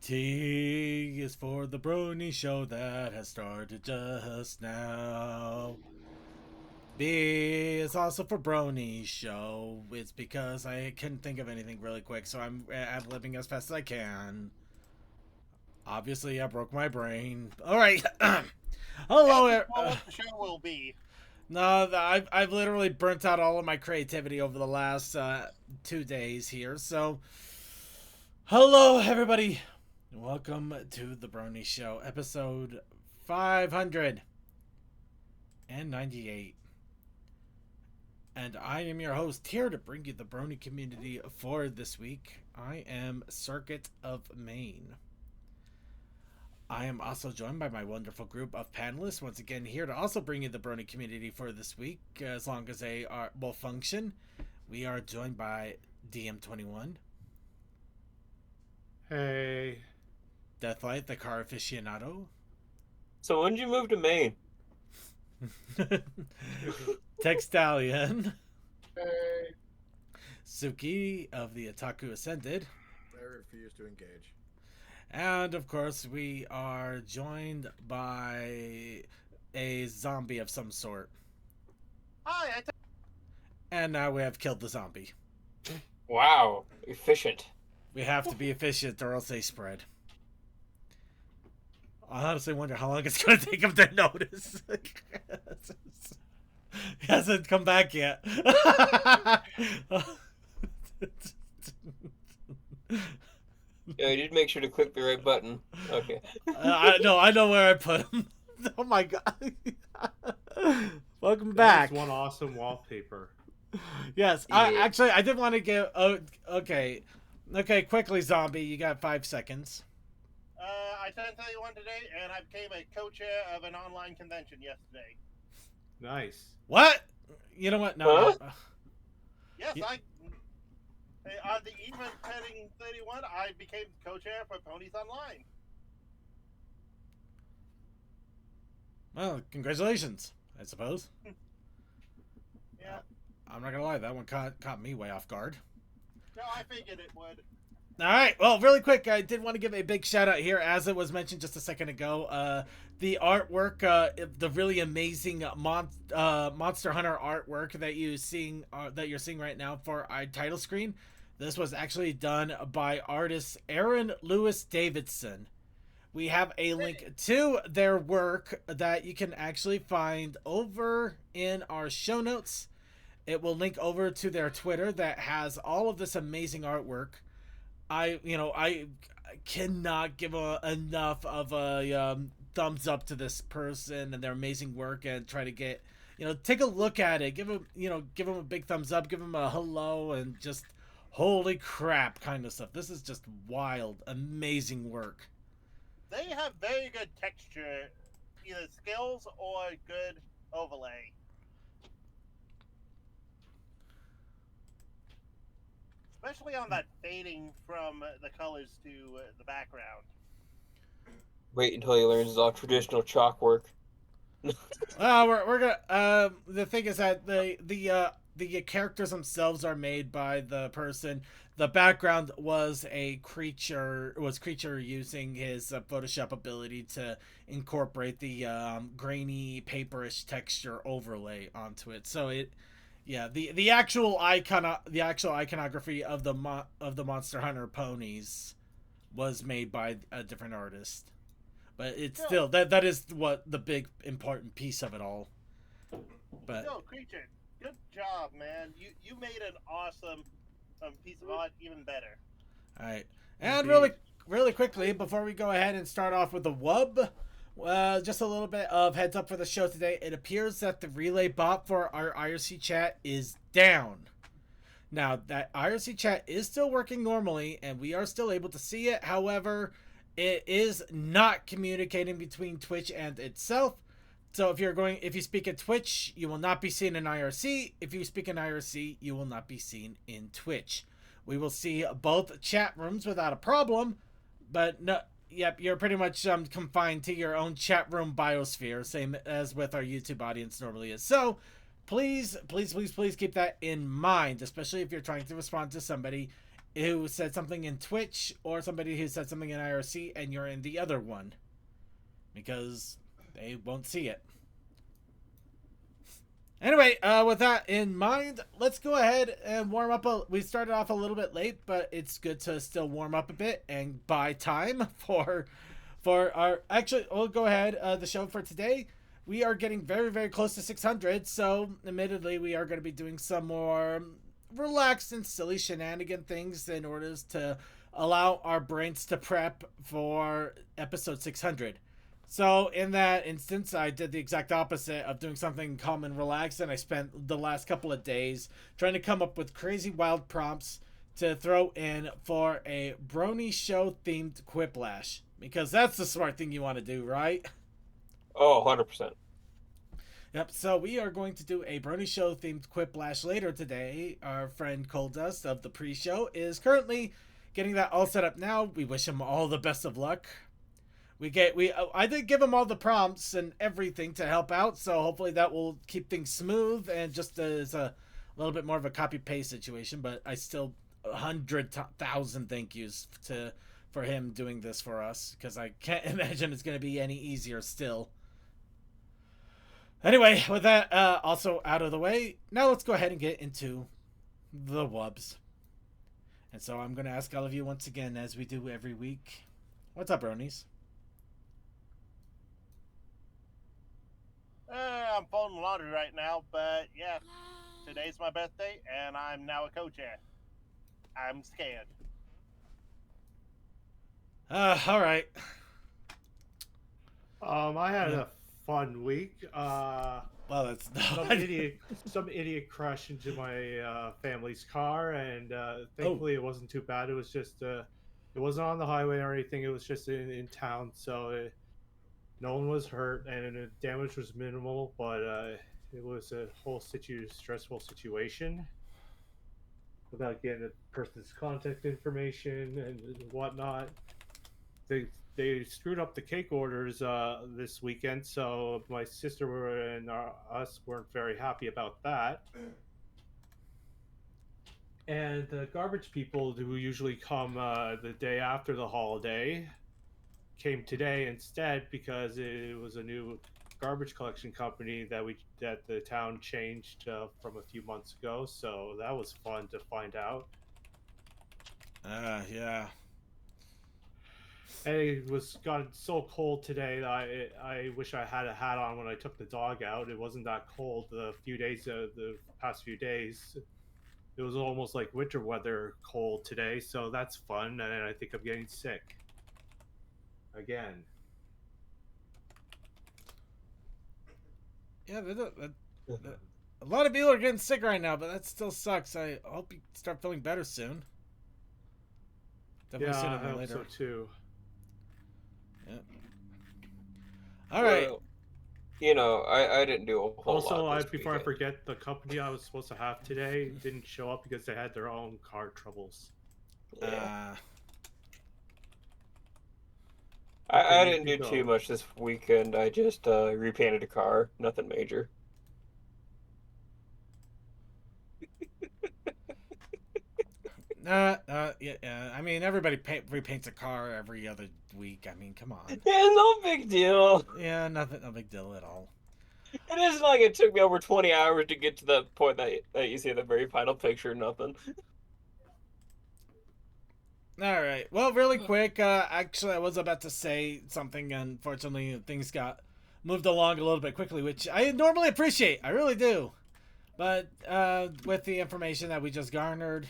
T is for the Brony show that has started just now. B is also for Brony show. It's because I couldn't think of anything really quick, so I'm ad-libbing as fast as I can. Obviously, I broke my brain. All right. Hello. That's what the show will be. No, I've literally burnt out all of my creativity over the last 2 days here. So, hello everybody. Welcome to the Brony Show, episode 598. And I am your host here to bring you the Brony community for this week. I am Circuit of Maine. I am also joined by my wonderful group of panelists, once again here to also bring you the Brony community for this week, as long as they will function. We are joined by DM21. Hey. Deathlight, the car aficionado. So when did you move to Maine? Textalion. Hey. Suki of the Otaku Ascended. I refuse to engage. And of course, we are joined by a zombie of some sort. Hi, And now we have killed the zombie. Wow, efficient. We have to be efficient or else they spread. I honestly wonder how long it's going to take him to notice. He hasn't come back yet. Yeah, you did make sure to click the right button. Okay. I know where I put him. Oh my god. Welcome back. One awesome wallpaper. Yes, Yeah. I did want to give. Okay, quickly, zombie. You got 5 seconds. I turned 31 today, and I became a co-chair of an online convention yesterday. Nice. What? You know what? No. Huh? Yes, Yeah. on the eve of turning 31, I became co-chair for Ponies Online. Well, congratulations. I suppose. Yeah. I'm not gonna lie. That one caught me way off guard. No, I figured it would. All right. Well, really quick, I did want to give a big shout out here, as it was mentioned just a second ago. The artwork, the really amazing Monster Hunter artwork that you're seeing right now for our title screen. This was actually done by artist Aaron Lewis Davidson. We have a link to their work that you can actually find over in our show notes. It will link over to their Twitter that has all of this amazing artwork. I cannot give enough of a thumbs up to this person and their amazing work, and try to get, take a look at it. Give them a big thumbs up, give them a hello, and just holy crap kind of stuff. This is just wild, amazing work. They have very good texture, either skills or good overlay. Especially on that fading from the colors to the background. Wait until he learns his all traditional chalk work. We're gonna. The thing is that the characters themselves are made by the person. The background was creature using his Photoshop ability to incorporate the grainy paperish texture overlay onto it. So the actual iconography of the Monster Hunter ponies was made by a different artist. But it's still that is what the big important piece of it all. But Yo, Creature, good job, man. You made an awesome piece of art even better. all right, and Indeed. really quickly before we go ahead and start off with the wub, just a little bit of heads up for the show today. It appears that the relay bot for our IRC chat is down. Now that IRC chat is still working normally, and we are still able to see it. However, it is not communicating between Twitch and itself. So if you speak in Twitch, you will not be seen in IRC. If you speak in IRC, you will not be seen in Twitch. We will see both chat rooms without a problem, but no, yep, you're pretty much confined to your own chat room biosphere, same as with our YouTube audience normally is. So please keep that in mind, especially if you're trying to respond to somebody who said something in Twitch or somebody who said something in IRC and you're in the other one. Because they won't see it. Anyway, with that in mind, let's go ahead and warm up. We started off a little bit late, but it's good to still warm up a bit and buy time for our... Actually, we'll go ahead. The show for today, we are getting very, very close to 600. So, admittedly, we are going to be doing some more relaxed and silly shenanigan things in order to allow our brains to prep for episode 600. So in that instance, I did the exact opposite of doing something calm and relaxed, and I spent the last couple of days trying to come up with crazy wild prompts to throw in for a Brony show themed quiplash, because that's the smart thing you want to do, right? Oh, 100%. Yep, so we are going to do a Brony show themed quiplash later today. Our friend Coldust of the pre-show is currently getting that all set up now. We wish him all the best of luck. I did give him all the prompts and everything to help out, so hopefully that will keep things smooth and just as a little bit more of a copy paste situation. But I still 100,000 thank yous for him doing this for us, because I can't imagine it's going to be any easier still. Anyway, with that also out of the way, now let's go ahead and get into the wubs. And so I'm going to ask all of you once again, as we do every week, what's up, Bronies? I'm folding laundry right now, but yeah, today's my birthday, and I'm now a co-chair. I'm scared. All right. I had a fun week. Well, that's Some idiot crashed into my family's car, and thankfully it wasn't too bad. It was just it wasn't on the highway or anything. It was just in town, so no one was hurt, and the damage was minimal. But it was a whole stressful situation without getting a person's contact information and whatnot. They screwed up the cake orders this weekend, so my sister and us weren't very happy about that. And the garbage people who usually come the day after the holiday came today instead, because it was a new garbage collection company that the town changed from a few months ago. So that was fun to find out. Yeah. And it got so cold today that I wish I had a hat on when I took the dog out. It wasn't that cold the past few days. It was almost like winter weather cold today, so that's fun. And I think I'm getting sick again. Yeah, a lot of people are getting sick right now, but that still sucks. I hope you start feeling better soon. Definitely sooner than I hope later. so too. Yeah. All right. Well, I didn't do a whole Also, lot. This before I weekend. forget, the company I was supposed to have today didn't show up because they had their own car troubles. Yeah. I didn't do too much this weekend. I just repainted a car. Nothing major. Yeah. I mean, everybody repaints a car every other week. I mean, come on. Yeah, no big deal. Yeah, no big deal at all. It isn't like it took me over 20 hours to get to the point that you see the very final picture. Nothing. All right. Well, really quick. Actually, I was about to say something. Unfortunately, things got moved along a little bit quickly, which I normally appreciate. I really do. But with the information that we just garnered,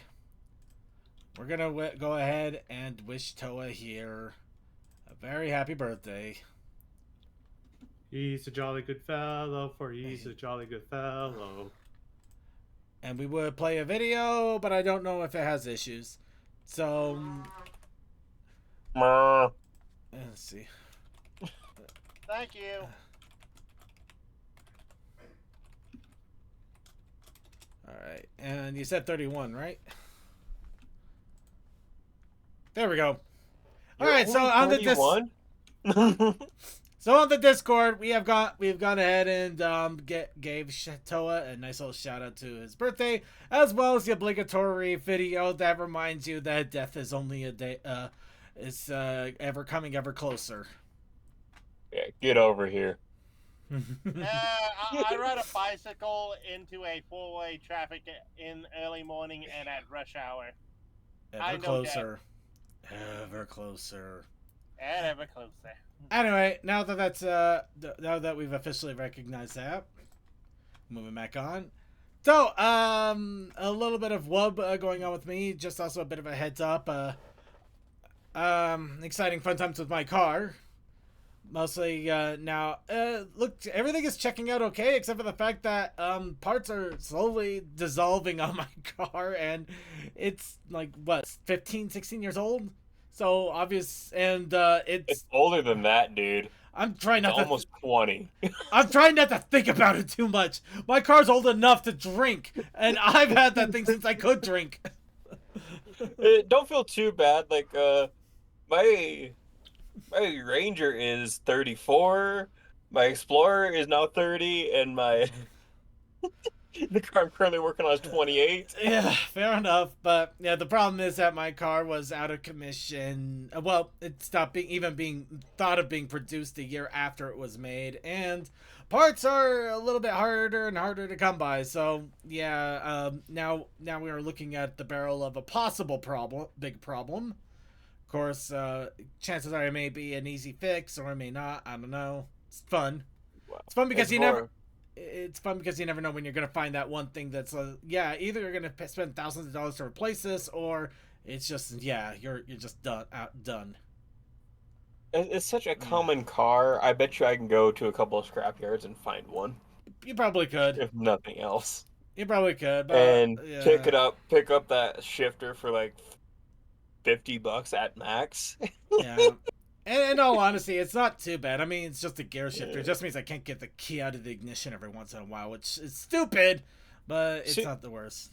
we're gonna go ahead and wish Toa here a very happy birthday. He's a jolly good fellow, for he's a jolly good fellow. And we would play a video, but I don't know if it has issues. So, let's see. Thank you. All right, and you said 31, right? There we go. All right, so on to this. So on the Discord, we've gone ahead and gave Toa a nice little shout out to his birthday, as well as the obligatory video that reminds you that death is only a day, is ever coming ever closer. Yeah, get over here. I ride a bicycle into a four-way traffic in early morning and at rush hour. Ever closer. Ever closer. And ever closer. Anyway, now that we've officially recognized that, moving back on. So, a little bit of wub going on with me. Just also a bit of a heads up. Exciting fun times with my car. Mostly now, look, everything is checking out okay, except for the fact that parts are slowly dissolving on my car, and it's like what, 15, 16 years old. So obvious, and it's older than that, dude. I'm trying not it's almost 20. I'm trying not to think about it too much. My car's old enough to drink, and I've had that thing since I could drink. Don't feel too bad. Like my Ranger is 34. My Explorer is now 30, and my the car I'm currently working on is 28. Yeah, fair enough. But yeah, the problem is that my car was out of commission. Well, it stopped being thought of being produced a year after it was made, and parts are a little bit harder and harder to come by. So yeah, now we are looking at the barrel of a possible big problem. Of course, chances are it may be an easy fix, or it may not. I don't know. It's fun. Wow. It's fun because It's fun because you never know when you're gonna find that one thing that's yeah. Either you're gonna spend thousands of dollars to replace this, or it's just you're just done. It's such a common car. I bet you I can go to a couple of scrapyards and find one. You probably could, if nothing else. You probably could, but, and pick up that shifter for like $50 at max. Yeah. And in all honesty, it's not too bad. I mean, it's just a gear shifter. It just means I can't get the key out of the ignition every once in a while, which is stupid, but it's not the worst.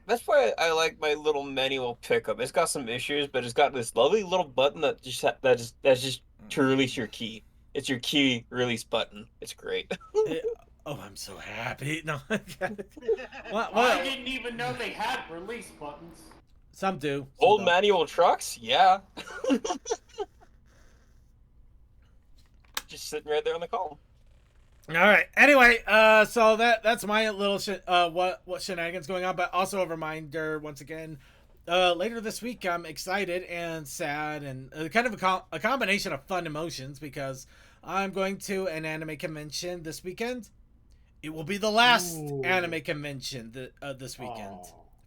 That's why I like my little manual pickup. It's got some issues, but it's got this lovely little button that's just to release your key. It's your key release button. It's great. Oh, I'm so happy. No, I didn't even know they had release buttons. Some do. Old manual trucks, yeah. Just sitting right there on the column. All right. Anyway, so that's my little what shenanigans going on, but also a reminder once again. Later this week, I'm excited and sad and kind of a combination of fun emotions because I'm going to an anime convention this weekend. It will be the last anime convention this weekend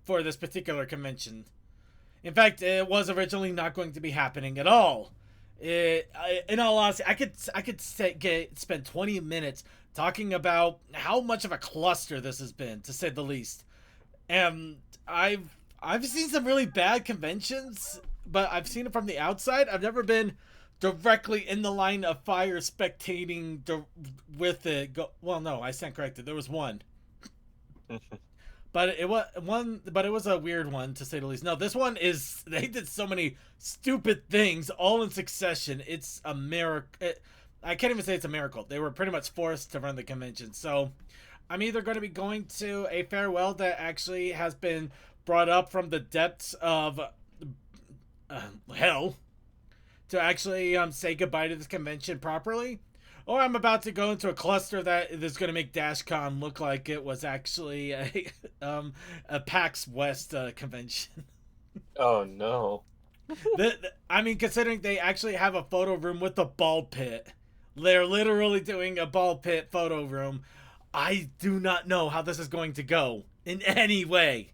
for this particular convention. In fact, it was originally not going to be happening at all. In all honesty, I could spend 20 minutes talking about how much of a cluster this has been, to say the least. And I've seen some really bad conventions, but I've seen it from the outside. I've never been directly in the line of fire spectating with it. Well, no, I stand corrected. There was one. But it was a weird one, to say the least. No, this one they did so many stupid things all in succession. It's a miracle. I can't even say it's a miracle. They were pretty much forced to run the convention. So I'm either going to be going to a farewell that actually has been brought up from the depths of hell to actually say goodbye to this convention properly. Or I'm about to go into a cluster that is going to make DashCon look like it was actually a PAX West convention. Oh, no. I mean, considering they actually have a photo room with a ball pit. They're literally doing a ball pit photo room. I do not know how this is going to go in any way.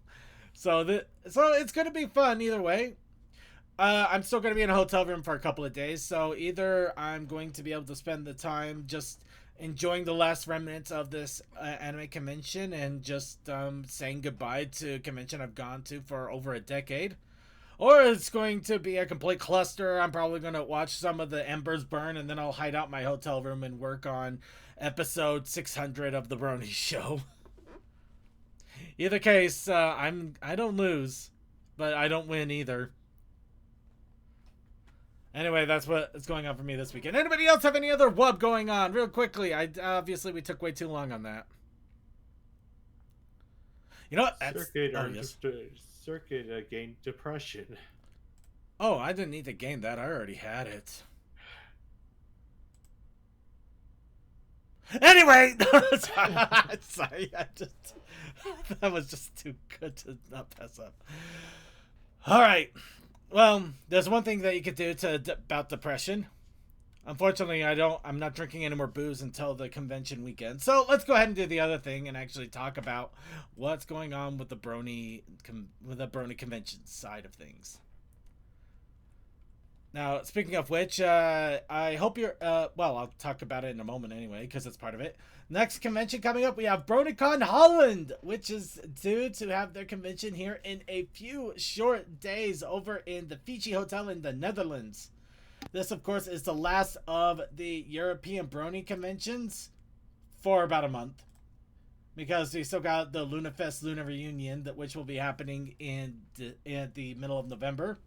So it's going to be fun either way. I'm still going to be in a hotel room for a couple of days, so either I'm going to be able to spend the time just enjoying the last remnants of this anime convention and just saying goodbye to a convention I've gone to for over a decade, or it's going to be a complete cluster. I'm probably going to watch some of the embers burn, and then I'll hide out in my hotel room and work on episode 600 of The Brony Show. Either case, I don't lose, but I don't win either. Anyway, that's what's going on for me this weekend. Anybody else have any other wub going on? Real quickly. Obviously, we took way too long on that. You know what? Circuit gained depression. Oh, I didn't need to gain that. I already had it. Anyway, sorry, that was just too good to not pass up. All right. Well, there's one thing that you could do about depression. Unfortunately, I'm not drinking any more booze until the convention weekend. So let's go ahead and do the other thing and actually talk about what's going on with the Brony convention side of things. Now, speaking of which, I hope you're, well, I'll talk about it in a moment anyway, because it's part of it. Next convention coming up, we have Brony Con Holland, which is due to have their convention here in a few short days over in the Fiji Hotel in the Netherlands. This, of course, is the last of the European Brony conventions for about a month. Because we still got the LunaFest Luna Reunion, which will be happening in the middle of November.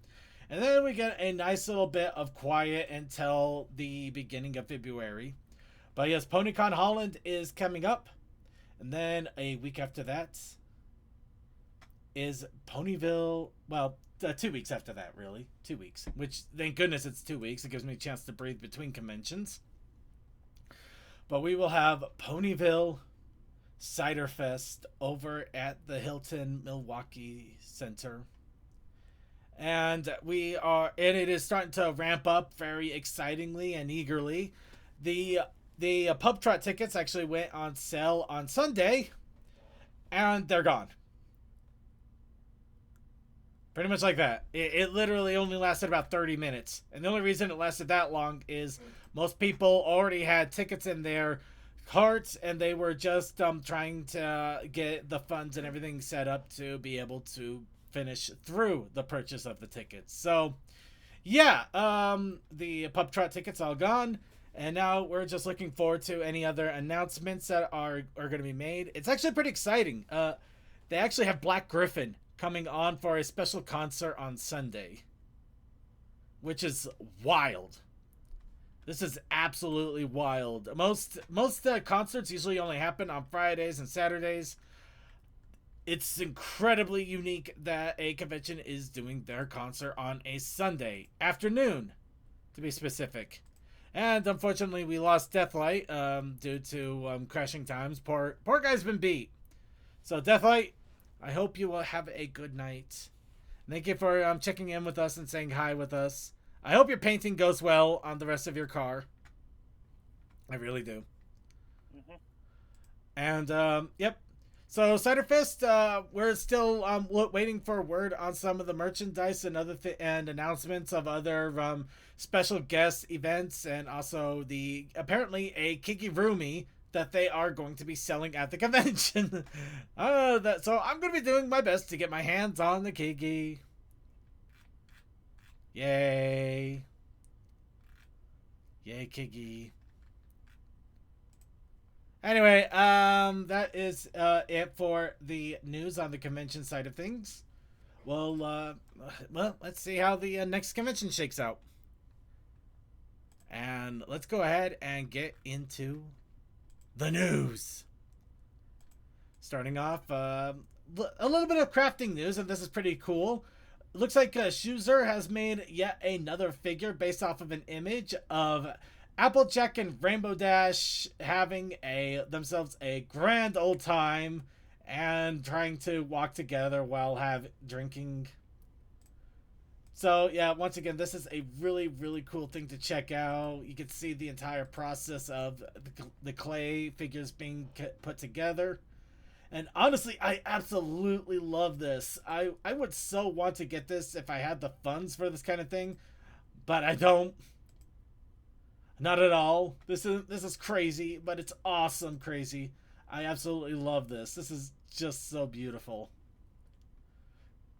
And then we get a nice little bit of quiet until the beginning of February. But yes, PonyCon Holland is coming up. And then a week after that is Ponyville. Well, 2 weeks after that, really. 2 weeks. Which, thank goodness it's 2 weeks. It gives me a chance to breathe between conventions. But we will have Ponyville Cider Fest over at the Hilton Milwaukee Center. And it is starting to ramp up very excitingly and eagerly. The pub trot tickets actually went on sale on Sunday, and they're gone. Pretty much like that. It literally only lasted about 30 minutes. And the only reason it lasted that long is most people already had tickets in their carts, and they were just trying to get the funds and everything set up to be able to finish through the purchase of the tickets. So yeah, the pub trot tickets all gone, and now we're just looking forward to any other announcements that are going to be made. It's actually pretty exciting. They actually have Black Griffin coming on for a special concert on Sunday, which is wild. This is absolutely wild. Most concerts usually only happen on Fridays and Saturdays. It's incredibly unique that a convention is doing their concert on a Sunday afternoon, to be specific. And unfortunately, we lost Deathlight due to crashing times. Poor guy's been beat. So Deathlight, I hope you will have a good night. Thank you for checking in with us and saying hi with us. I hope your painting goes well on the rest of your car. I really do. Mm-hmm. And yep. So Ciderfest, we're still waiting for word on some of the merchandise and and announcements of other special guest events, and also apparently a Kigurumi that they are going to be selling at the convention. So I'm going to be doing my best to get my hands on the Kigi. Yay! Yay, Kigi! Anyway, that is it for the news on the convention side of things. Well, let's see how the next convention shakes out. And let's go ahead and get into the news. Starting off, a little bit of crafting news, and this is pretty cool. It looks like Schuzer has made yet another figure based off of an image of Applejack and Rainbow Dash having themselves a grand old time and trying to walk together while drinking. So yeah, once again, this is a really, really cool thing to check out. You can see the entire process of the clay figures being put together. And honestly, I absolutely love this. I would so want to get this if I had the funds for this kind of thing, but I don't. Not at all. This is crazy, but it's awesome crazy. I absolutely love this. This is just so beautiful.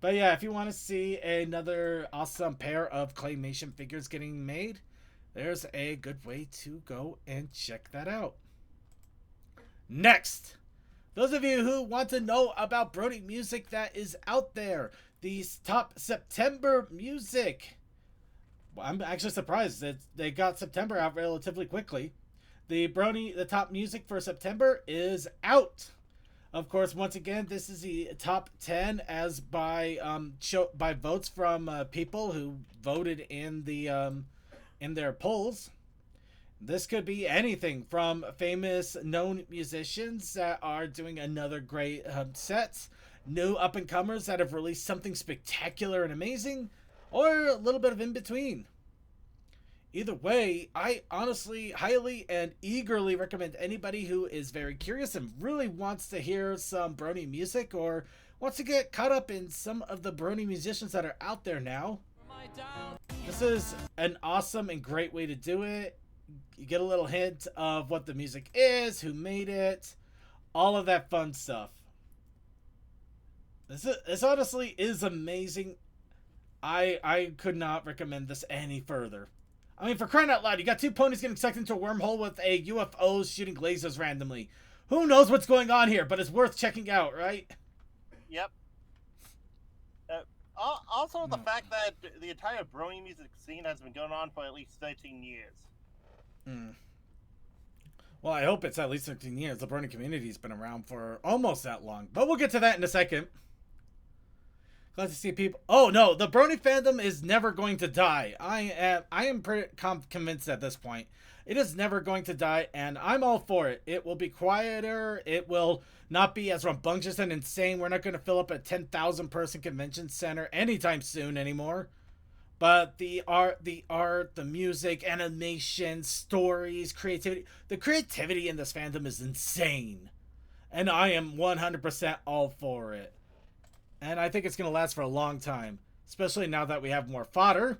But yeah, if you want to see another awesome pair of Claymation figures getting made, there's a good way to go and check that out. Next, those of you who want to know about Brony music that is out there, the top September music. I'm actually surprised that they got September out relatively quickly. The top music for September is out. Of course, once again, this is the top 10 as by by votes from people who voted in their polls. This could be anything from famous known musicians that are doing another great set, new up and comers that have released something spectacular and amazing, or a little bit of in between. Either way, I honestly highly and eagerly recommend anybody who is very curious and really wants to hear some Brony music or wants to get caught up in some of the Brony musicians that are out there now. This is an awesome and great way to do it. You get a little hint of what the music is, who made it, all of that fun stuff. This honestly is amazing. I could not recommend this any further. I mean, for crying out loud, you got two ponies getting sucked into a wormhole with a UFO shooting lasers randomly. Who knows what's going on here, but it's worth checking out, right? Yep. Also, the fact that the entire Brony music scene has been going on for at least 13 years. Well, I hope it's at least 13 years. The Brony community's been around for almost that long. But we'll get to that in a second. Glad to see people. Oh no, the Brony fandom is never going to die. I am pretty convinced at this point. It is never going to die, and I'm all for it. It will be quieter. It will not be as rambunctious and insane. We're not going to fill up a 10,000 person convention center anytime soon anymore. But the art, the music, animation, stories, creativity. The creativity in this fandom is insane. And I am 100% all for it. And I think it's going to last for a long time, especially now that we have more fodder.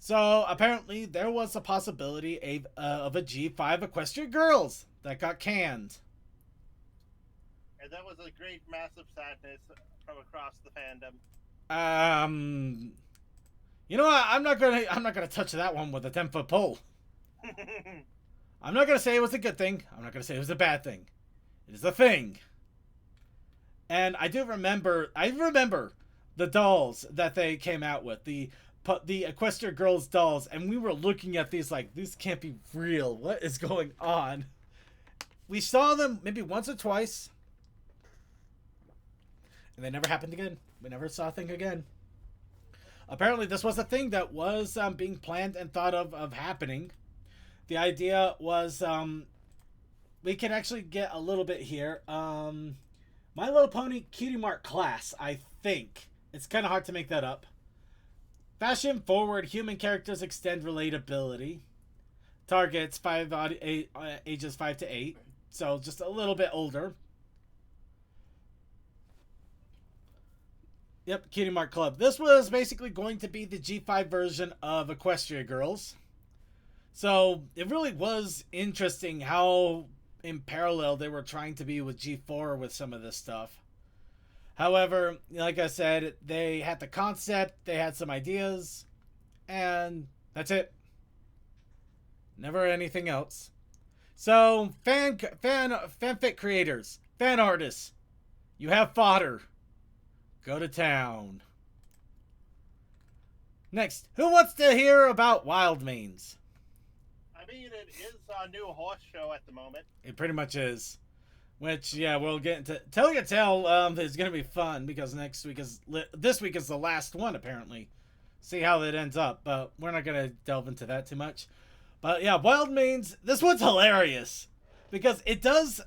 So, apparently, there was a possibility of a G5 Equestria Girls that got canned. And that was a great, massive sadness from across the fandom. You know what? I'm not gonna touch that one with a 10-foot pole. I'm not gonna say it was a good thing. I'm not gonna say it was a bad thing. It is a thing. And I remember the dolls that they came out with, the Equestria Girls dolls, and we were looking at these like, this can't be real. What is going on? We saw them maybe once or twice, and they never happened again. We never saw a thing again. Apparently, this was a thing that was being planned and thought of happening. The idea was, we can actually get a little bit here. My Little Pony Cutie Mark class, I think. It's kind of hard to make that up. Fashion forward, human characters extend relatability. Targets ages 5 to 8. So just a little bit older. Yep, Cutie Mark Club. This was basically going to be the G5 version of Equestria Girls. So it really was interesting how in parallel they were trying to be with G4 with some of this stuff. However, like I said, they had the concept, they had some ideas, and that's it. Never anything else. So, fanfic creators, fan artists, you have fodder. Go to town. Next, who wants to hear about Wild Manes? I mean, it is a new horse show at the moment. It pretty much is. Which, yeah, we'll get into. Telling a Tale is going to be fun because this week is the last one, apparently. See how that ends up, but we're not going to delve into that too much. But yeah, Wild Manes, this one's hilarious because it does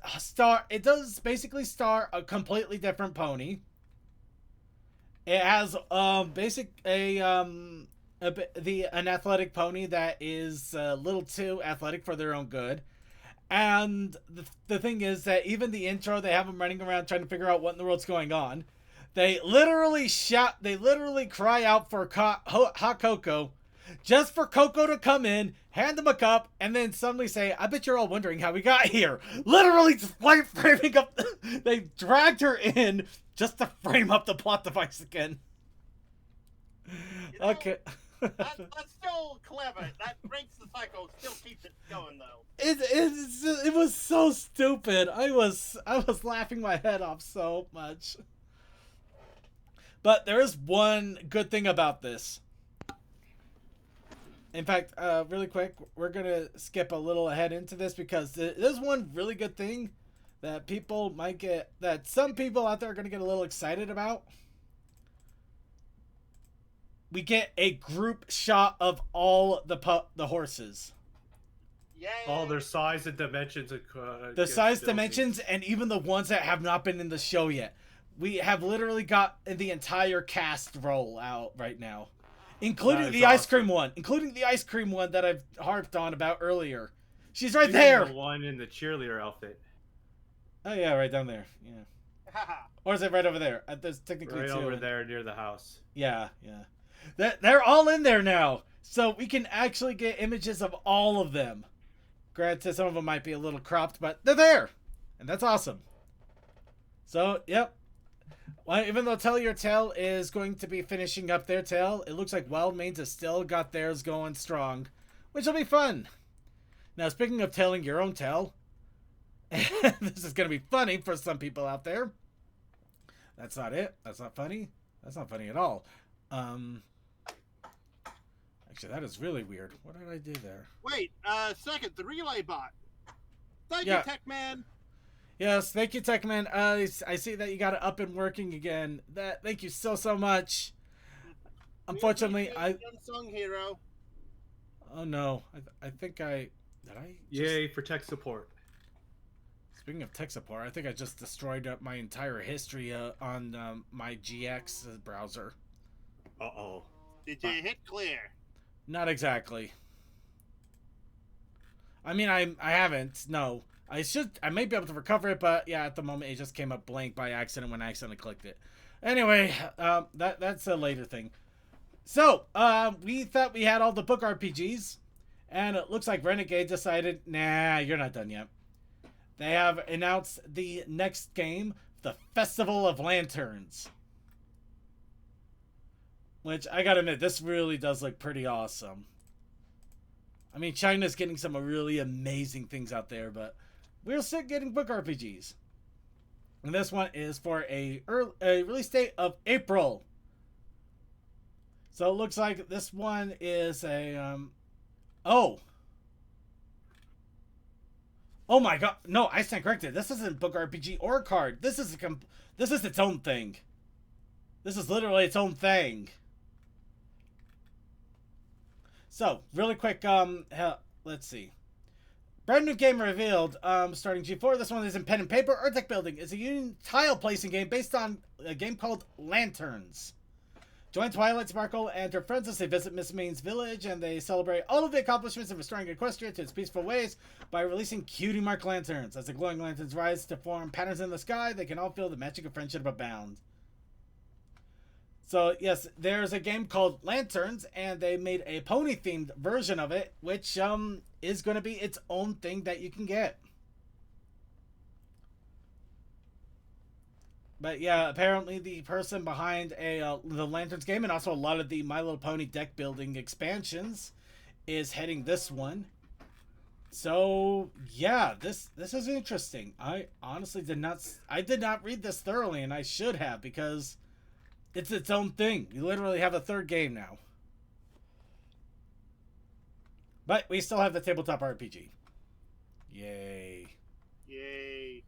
basically star a completely different pony. It has an athletic pony that is a little too athletic for their own good. And the thing is that even the intro, they have them running around trying to figure out what in the world's going on. They literally cry out for hot cocoa, just for Coco to come in, hand them a cup, and then suddenly say, I bet you're all wondering how we got here. Literally framing up, they dragged her in just to frame up the plot device again. Okay. That's still clever. That breaks the cycle, still keeps it going though. It was so stupid. I was laughing my head off so much. But there is one good thing about this. In fact, really quick, we're gonna skip a little ahead into this because there's one really good thing that people might get, that some people out there are gonna get a little excited about. We get a group shot of all the horses. Yay! All their size and dimensions. The size, dimensions, and even the ones that have not been in the show yet. We have literally got the entire cast roll out right now. Including the ice cream one. Including the ice cream one that I've harped on about earlier. She's right there! The one in the cheerleader outfit. Oh yeah, right down there. Yeah. Or is it right over there? There's technically right two. over there near the house. Yeah, yeah. They're all in there now. So we can actually get images of all of them. Granted, some of them might be a little cropped, but they're there. And that's awesome. So, yep. Well, even though Tell Your Tale is going to be finishing up their tale, it looks like Wild Mains has still got theirs going strong, which will be fun. Now, speaking of telling your own tale, this is going to be funny for some people out there. That's not it. That's not funny. That's not funny at all. Actually, that is really weird. What did I do there? Wait, second, the relay bot. Thank you, Tech Man. Yes, thank you, Techman. I see that you got it up and working again. Thank you so much. Unfortunately, unsung hero. Oh no, I think I did. Yay for tech support. Speaking of tech support, I think I just destroyed my entire history on my GX browser. Uh-oh. Did you hit clear? Not exactly. I mean, I haven't. No. I may be able to recover it, but yeah, at the moment it just came up blank by accident when I accidentally clicked it. Anyway, that's a later thing. So, we thought we had all the book RPGs, and it looks like Renegade decided, nah, you're not done yet. They have announced the next game, the Festival of Lanterns. Which, I gotta admit, this really does look pretty awesome. I mean, China's getting some really amazing things out there, but we're still getting book RPGs. And this one is for a release date of April. So it looks like this one is a, oh my god, no, I stand corrected. This isn't book RPG or card. This is its own thing. This is literally its own thing. So, really quick, let's see. Brand new game revealed, starting G4. This one is in pen and paper or deck building. It's a union tile placing game based on a game called Lanterns. Join Twilight Sparkle and her friends as they visit Miss Main's village, and they celebrate all of the accomplishments of restoring Equestria to its peaceful ways by releasing cutie mark lanterns. As the glowing lanterns rise to form patterns in the sky, they can all feel the magic of friendship abound. So, yes, there's a game called Lanterns, and they made a pony-themed version of it, which is going to be its own thing that you can get. But yeah, apparently the person behind the Lanterns game, and also a lot of the My Little Pony deck building expansions, is heading this one. So yeah, this is interesting. I honestly did not read this thoroughly, and I should have, because it's its own thing. We literally have a third game now. But we still have the tabletop RPG. Yay. Yay.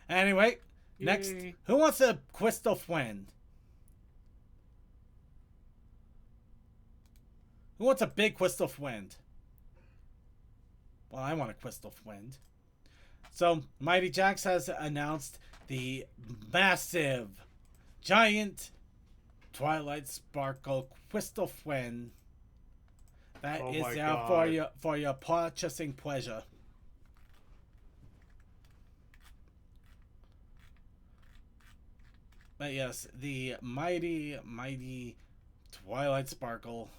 Anyway, next, who wants a Crystal Friend? Who wants a big Crystal Friend? Well, I want a Crystal Friend. So, Mighty Jax has announced the massive, giant Twilight Sparkle Crystal Friend that is out for your purchasing pleasure. But yes, the mighty Twilight Sparkle.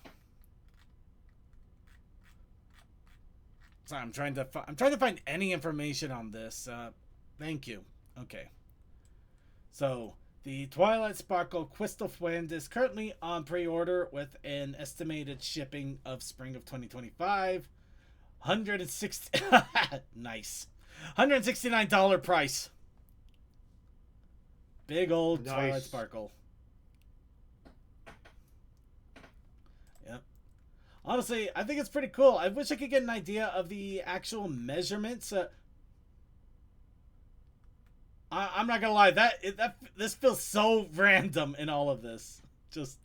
Sorry, I'm trying to find any information on this. Thank you. Okay. So, the Twilight Sparkle Crystal Friend is currently on pre-order with an estimated shipping of spring of 2025. Nice. $169 price. Big old nice. Twilight Sparkle. Yep. Honestly, I think it's pretty cool. I wish I could get an idea of the actual measurements. I'm not gonna lie, this feels so random in all of this. Just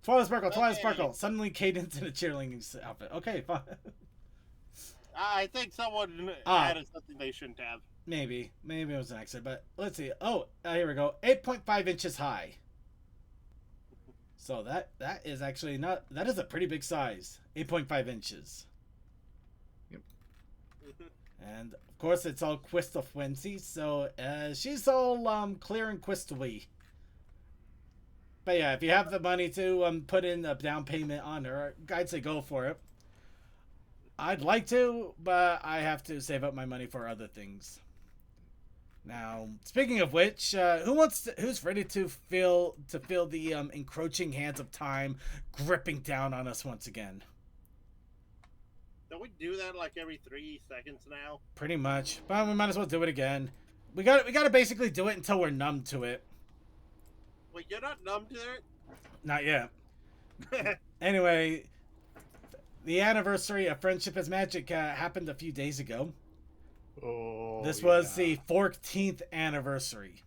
Twilight Sparkle, Twilight Sparkle. Suddenly Cadence in a cheerleading outfit. Okay, fine. I think someone added something they shouldn't have. Maybe it was an accident, but let's see. Oh, here we go. 8.5 inches high. So that is actually not. That is a pretty big size. 8.5 inches. Yep. And of course, it's all Crystal Frenzy, so she's all clear and crystal-y. But yeah, if you have the money to put in a down payment on her, I'd say go for it. I'd like to, but I have to save up my money for other things. Now, speaking of which, who's ready to feel the encroaching hands of time gripping down on us once again? Don't we do that like every 3 seconds now? Pretty much, but we might as well do it again. We got to basically do it until we're numb to it. Wait, you're not numb to it? Not yet. Anyway, the anniversary of Friendship is Magic happened a few days ago. Oh, this was the 14th anniversary.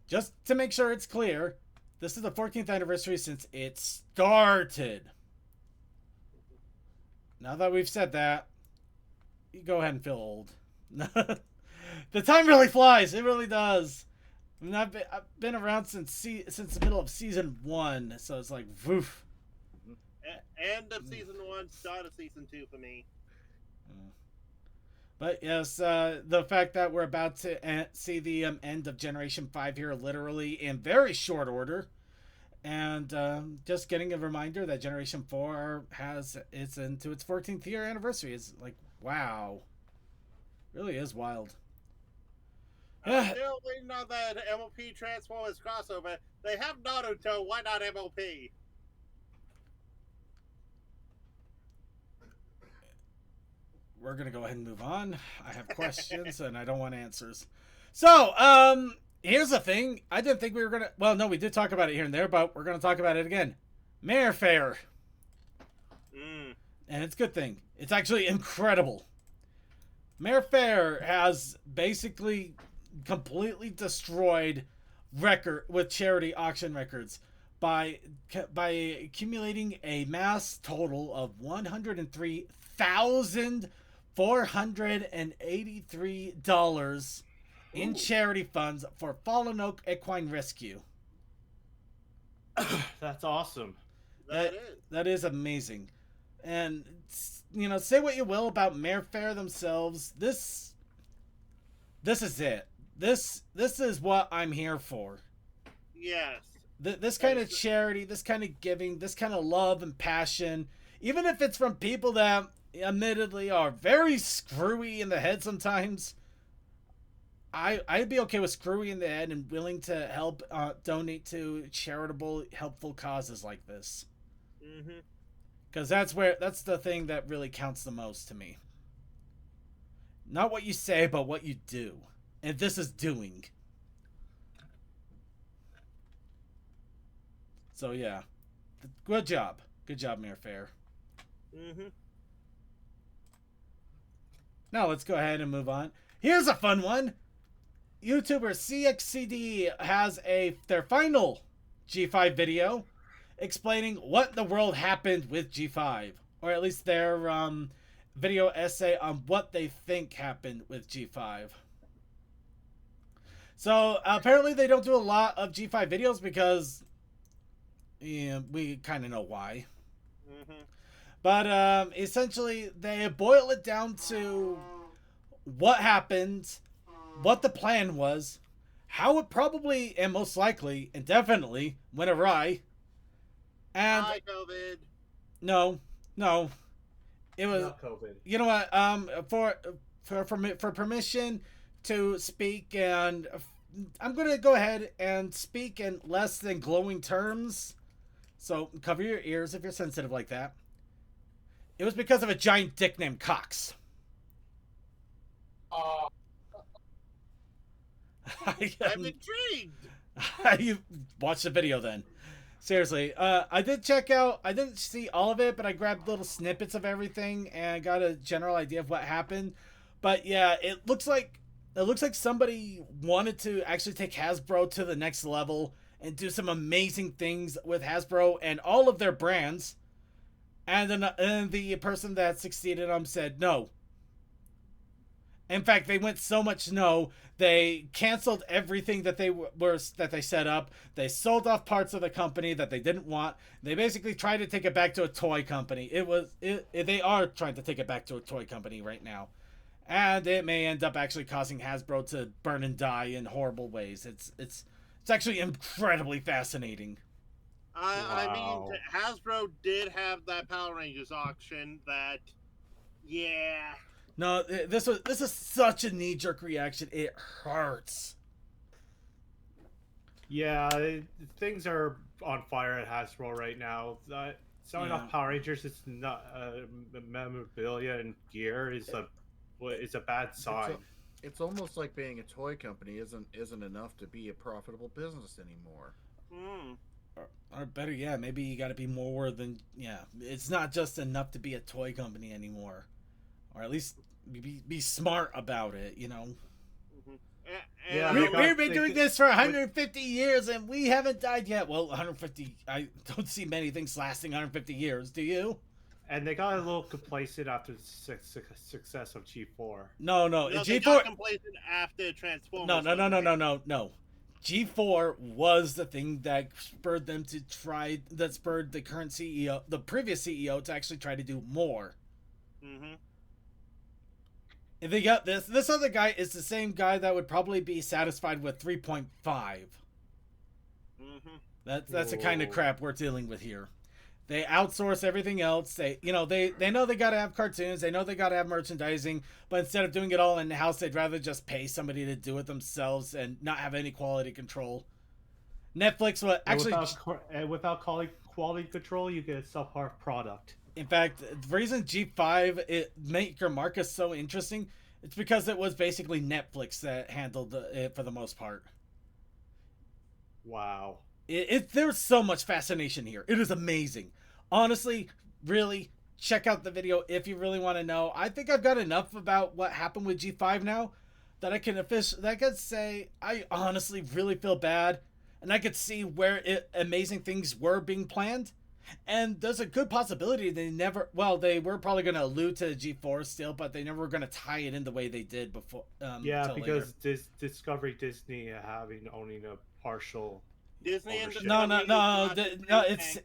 Just to make sure it's clear, this is the 14th anniversary since it started. Now that we've said that, you go ahead and feel old. The time really flies. It really does. I mean, I've been around since the middle of season 1, so it's like, woof. End of season 1, start of season 2 for me. But yes, the fact that we're about to see the end of Generation 5 here literally in very short order. And just getting a reminder that Generation 4 it's into its 14th year anniversary. It's like, wow. Really is wild. I'm still waiting on that MLP Transformers crossover. They have Naruto, why not MLP? We're going to go ahead and move on. I have questions and I don't want answers. So, here's the thing. I didn't think we were going to... Well, no, we did talk about it here and there, but we're going to talk about it again. Mayfair. And it's a good thing. It's actually incredible. Mayfair has basically completely destroyed record with charity auction records by accumulating a mass total of $103,483 in charity funds for Fallen Oak Equine Rescue. That's awesome. That is amazing. And, you know, say what you will about Mayfair themselves, this is it. This is what I'm here for. Yes. This kind of charity, this kind of giving, this kind of love and passion, even if it's from people that admittedly are very screwy in the head sometimes, I'd be okay with screwy in the head and willing to help donate to charitable, helpful causes like this. Mm-hmm. Because that's the thing that really counts the most to me. Not what you say, but what you do. And this is doing. So yeah. Good job. Good job, Mayfair. Mm-hmm. Now let's go ahead and move on. Here's a fun one. YouTuber CXCD has their final G5 video explaining what the world happened with G5, or at least their video essay on what they think happened with G5. So apparently they don't do a lot of G5 videos because we kind of know why. Mm-hmm. But essentially they boil it down to what happened, what the plan was, how it probably and most likely and definitely went awry. And Hi, COVID. No. It was Not COVID. You know what? For permission to speak, and I'm gonna go ahead and speak in less than glowing terms. So cover your ears if you're sensitive like that. It was because of a giant dick named Cox. I'm intrigued. You watch the video then. Seriously, I did check out. I didn't see all of it, but I grabbed little snippets of everything and got a general idea of what happened. But yeah, it looks like somebody wanted to actually take Hasbro to the next level and do some amazing things with Hasbro and all of their brands. And the person that succeeded them said no. In fact, they went so much no, they canceled everything that they set up. They sold off parts of the company that they didn't want. They basically tried to take it back to a toy company. They are trying to take it back to a toy company right now, and it may end up actually causing Hasbro to burn and die in horrible ways. It's actually incredibly fascinating. I Wow. mean, Hasbro did have that Power Rangers auction that, yeah. No, this is such a knee jerk reaction. It hurts. Yeah, things are on fire at Hasbro right now. Selling off Power Rangers is not memorabilia and gear is a bad sign. It's almost like being a toy company isn't enough to be a profitable business anymore. Hmm. Or better, yeah, maybe you got to be more than It's not just enough to be a toy company anymore, or at least be smart about it. Mm-hmm. Yeah, We've been doing this for 150 years and we haven't died yet. Well, 150. I don't see many things lasting 150 years. Do you? And they got a little complacent after the success of G4. No. No, they G4. got complacent after Transformers. No. G4 was the thing that spurred them to try. That spurred the current CEO, the previous CEO, to actually try to do more. Mm-hmm. If they got this other guy is the same guy that would probably be satisfied with 3.5. Mm-hmm. That's the kind of crap we're dealing with here. They outsource everything else. They know they got to have cartoons. They know they got to have merchandising. But instead of doing it all in house, they'd rather just pay somebody to do it themselves and not have any quality control. Netflix will actually, without quality control, you get a subpar product. in fact, the reason G5 Maker Mark is so interesting, it's because it was basically Netflix that handled it for the most part. Wow. There's so much fascination here. It is amazing. Honestly, really, check out the video if you really want to know. I think I've got enough about what happened with G5 now that I can say I honestly really feel bad, and I could see where amazing things were being planned. And there's a good possibility they were probably going to allude to G4 still, but they never were going to tie it in the way they did before. Because Discovery Disney owning a partial. Disney and no.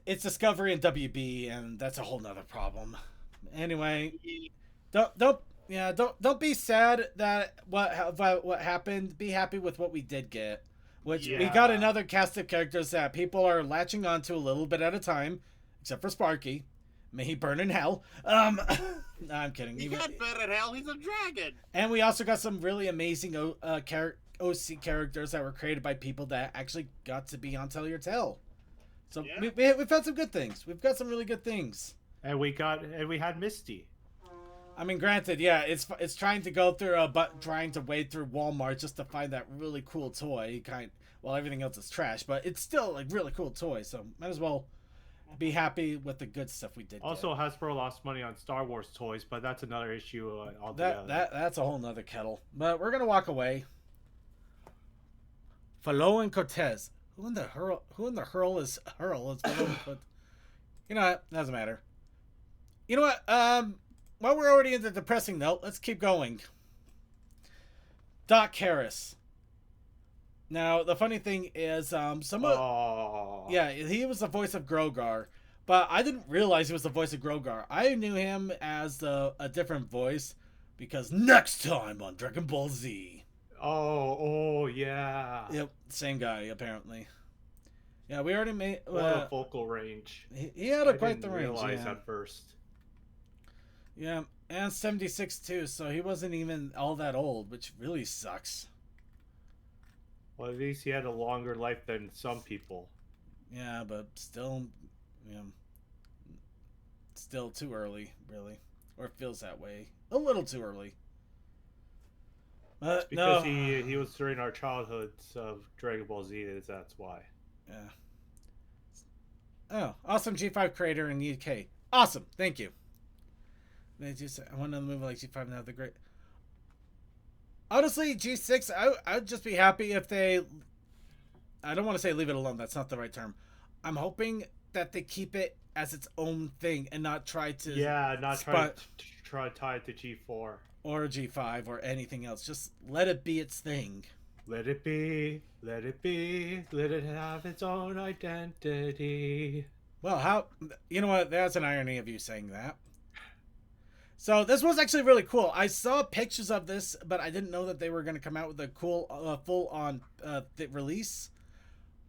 It's Discovery and WB, and that's a whole nother problem. Anyway, don't be sad that what happened. Be happy with what we did get, which we got another cast of characters that people are latching onto a little bit at a time, except for Sparky. May he burn in hell. No, I'm kidding. He can't burn in hell. He's a dragon. And we also got some really amazing OC characters that were created by people that actually got to be on Tell Your Tale. So we've had some good things. We've got some really good things. And we had Misty. I mean, granted, it's trying to go through trying to wade through Walmart just to find that really cool toy. Everything else is trash, but it's still like really cool toy. So might as well be happy with the good stuff we did. Also, Hasbro lost money on Star Wars toys, but that's another issue altogether. That's a whole nother kettle. But we're gonna walk away. Falo and Cortez. Who in the hurl is Falo and Cortez? You know what? Doesn't matter. You know what? While we're already in the depressing note, let's keep going. Doc Harris. Now, the funny thing is, he was the voice of Grogar, but I didn't realize he was the voice of Grogar. I knew him as a different voice because next time on Dragon Ball Z. Oh, yeah. Yep, same guy, apparently. Yeah, we already made... what a vocal range. He had quite the range, I didn't realize at first. Yeah, and 76 too, so he wasn't even all that old, which really sucks. Well, at least he had a longer life than some people. Yeah, but still, still too early, really. Or it feels that way. A little too early. It's because he was during our childhoods of Dragon Ball Z, that's why. Yeah. Oh, awesome G5 creator in UK. Awesome, thank you. They just I want another movie like G5 now. The great. Honestly, G6, I would just be happy if they. I don't want to say leave it alone. That's not the right term. I'm hoping that they keep it as its own thing and not try to. Yeah, not try to tie it to G4 or G5 or anything else. Just let it be its thing. Let it be, let it be, let it have its own identity. Well, how, you know what? That's an irony of you saying that. So this was actually really cool. I saw pictures of this, but I didn't know that they were going to come out with a cool, full-on release.